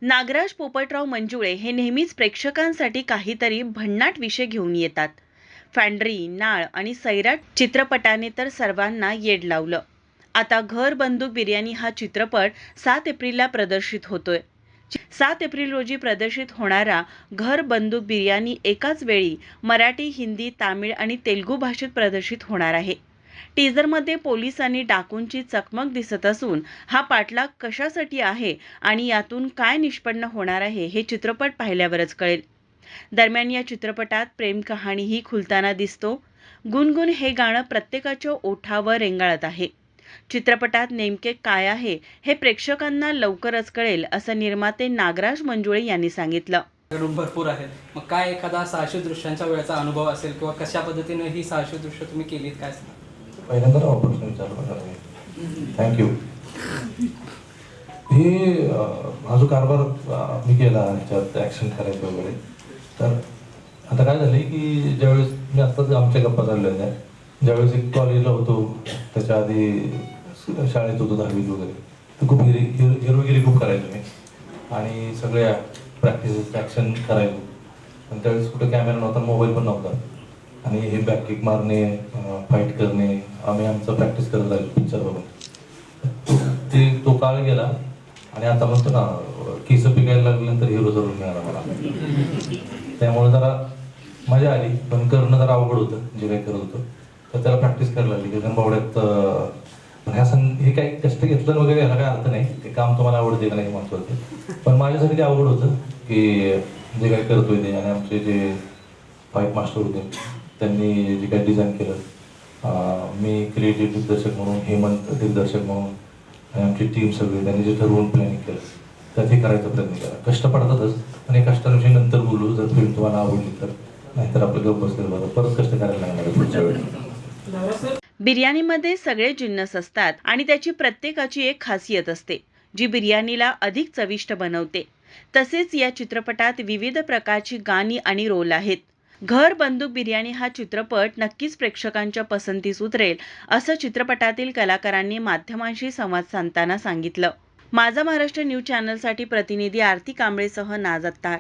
नागराज पोपटराव मंजुळे हे नेहमीच प्रेक्षकांसाठी काहीतरी भन्नाट विषय घेऊन येतात. फॅन्ड्री, नाळ आणि सैराट चित्रपटाने तर सर्वांना येड लावलं. आता घर बंदूक बिर्याणी हा चित्रपट 7 एप्रिलला प्रदर्शित होतोय. 7 एप्रिल रोजी प्रदर्शित होणारा घर बंदूक बिर्याणी एकाच वेळी मराठी, हिंदी, तामिळ आणि तेलुगू भाषेत प्रदर्शित होणार आहे. टीझरमध्ये पोलीस आणि डाकूंची चकमक दिसत असून हा पाठलाग कशासाठी आहे आणि यातून काय निष्पन्न होणार आहे हे चित्रपट पाहिल्यावरच कळेल. दरम्यान या चित्रपटात प्रेम कहाणीही खुलताना दिसतो. गुणगुण हे गाणं प्रत्येकाच्या ओठावर रेंगाळत आहे. चित्रपटात नेमके काय आहे हे प्रेक्षकांना लवकरच कळेल असं निर्माते नागराज मंजुळे यांनी सांगितलं. भरपूर आहेत. मग काय एखादा 600 दृश्यांच्या वेळेचा अनुभव असेल किंवा कशा पद्धतीने ही 600 दृश्य तुम्ही केलीत काय सांगा? पहिल्यांदा ऑपरेशन विचारलं थँक्यू. हे हा जो कारभार मी केला ह्याच्यात ॲक्शन करायचं वगैरे, तर आता काय झालं की ज्यावेळेस मी आत्ताच आमच्या गप्पा चालल्या होत्या, ज्यावेळेस एक कॉलेजला होतो त्याच्या आधी शाळेत होतो 10वीत वगैरे, तर खूप हिरोगिरी खूप करायचो मी आणि सगळ्या प्रॅक्टिसेस ॲक्शन करायचो. पण त्यावेळेस कुठे कॅमेरा नव्हता, मोबाईल पण नव्हता आणि हे बॅक किक मारणे, फाईट करणे, आम्ही आमचं प्रॅक्टिस करत राहिलो पिक्चर बघून. तो काळ गेला आणि आता म्हणतो ना केस पिकायला लागल्यानंतर हिरो जरूर मिळाला मला. त्यामुळे जरा मजा आली, पण करणं जरा अवघड होतं जे काही करत होतं. तर त्याला प्रॅक्टिस करायला लागली. गगनबावड्यात हे काही कष्ट घेतलं वगैरे याला काही अर्थ नाही, ते काम तुम्हाला आवडते का नाही महत्त्वाचं. पण माझ्यासाठी ते अवघड होतं की जे काही करतोय ते, आणि आमचे जे फाईट मास्टर होते त्यांनी जे काही डिझाईन केलं, मी क्रिएटिव्ह दिग्दर्शक म्हणून, हेमंत दिग्दर्शक म्हणून आणि आमची टीम सगळी त्यांनी जे ठरवून प्लॅनिंग केलं त्यात हे करायचा प्रयत्न केला. कष्ट पडतातच आणि कष्टाविषयी नंतर बोलू जर फिल्म तुम्हाला आवडली तर, नाहीतर आपलं गप्प बसलेलं बरं. परत कष्ट करायला लागणार पुढच्या वेळी. बिर्याणीमध्ये सगळे जिन्नस असतात आणि त्याची प्रत्येकाची एक खासियत असते जी बिर्याणीला अधिक चविष्ट बनवते. तसेच या चित्रपटात विविध प्रकारची गाणी आणि रोल आहेत. घर बंदूक बिर्याणी हा चित्रपट नक्कीच प्रेक्षकांच्या पसंतीस उतरेल असं चित्रपटातील कलाकारांनी माध्यमांशी संवाद साधताना सांगितलं. माझा महाराष्ट्र न्यूज चॅनलसाठी प्रतिनिधी आरती कांबळेसह नाज अत्तार.